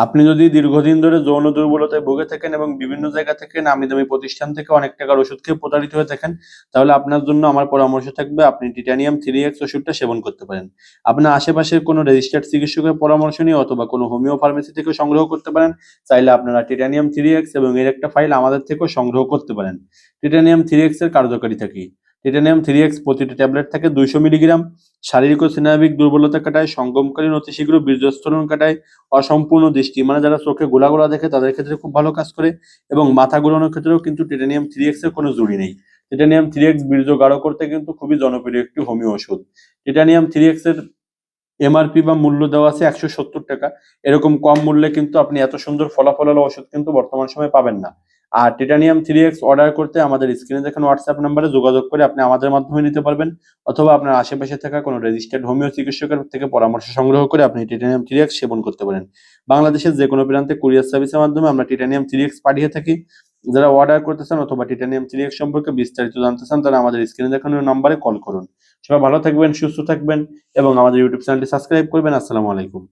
আপনি যদি দীর্ঘদিন ধরে যৌন দুর্বলতায় ভুগে থাকেন এবং বিভিন্ন জায়গা থেকে নামি দামি প্রতিষ্ঠান থেকে অনেক টাকার ওষুধ খেয়ে প্রতারিত হয়ে থাকেন, তাহলে আপনার জন্য আমার পরামর্শ থাকবে আপনি টিটানিয়াম 3x ওষুধটা সেবন করতে পারেন। আপনার আশেপাশের কোনো রেজিস্টার্ড চিকিৎসকের পরামর্শ নিয়ে অথবা কোনো হোমিও ফার্মেসি থেকে সংগ্রহ করতে পারেন। চাইলে আপনারা টিটানিয়াম 3x এবং এর একটা ফাইল আমাদের থেকেও সংগ্রহ করতে পারেন। টিটানিয়াম 3x এর কার্যকারিতা কি? টিটানিয়াম 3x প্রতিটি ট্যাবলেট থাকে 200 মিলিগ্রাম। শারীরিক ও স্নায়বিক দুর্বলতা কাটায়, সঙ্গমকালীন অতি শীঘ্র বীর্যস্খলন কাটায়, অসম্পূর্ণ দৃষ্টি মানে যারা চোখে গোলা গোলা দেখে তাদের ক্ষেত্রে খুব ভালো কাজ করে, এবং মাথা ঘোরানোর ক্ষেত্রেও কিন্তু টিটানিয়াম 3x এর কোনো জুড়ি নেই। টিটানিয়াম 3x বীর্য গাঢ় করতে কিন্তু খুবই জনপ্রিয় একটি হোমিও ওষুধ। টিটানিয়াম 3x এর এমআরপি বা মূল্য দেওয়া আছে 170 টাকা। এরকম কম মূল্যে কিন্তু আপনি এত সুন্দর ফলাফল ওষুধ কিন্তু বর্তমান সময়ে পাবেন না। আর টিটানিয়াম 3x অর্ডার করতে আমাদের স্ক্রিনে দেখানো হোয়াটসঅ্যাপ নাম্বারে যোগাযোগ করে আপনি আমাদের মাধ্যমে নিতে পারবেন, অথবা আপনার আশেপাশে থাকা কোনো রেজিস্টার্ড হোমিও চিকিৎসকের থেকে পরামর্শ সংগ্রহ করে আপনি টিটানিয়াম 3x সেবন করতে পারেন। বাংলাদেশের যে কোনো প্রান্তে কুরিয়ার সার্ভিসের মাধ্যমে আমরা টিটানিয়াম 3x পাঠিয়ে থাকি। যারা অর্ডার করতে চান অথবা টিটানিয়াম 3x সম্পর্কে বিস্তারিত জানতে চান, তারা আমাদের স্ক্রিনে দেখানো নাম্বারে কল করুন। সবাই ভালো থাকবেন, সুস্থ থাকবেন এবং আমাদের ইউটিউব চ্যানেলটি সাবস্ক্রাইব করবেন। আসসালামু আলাইকুম।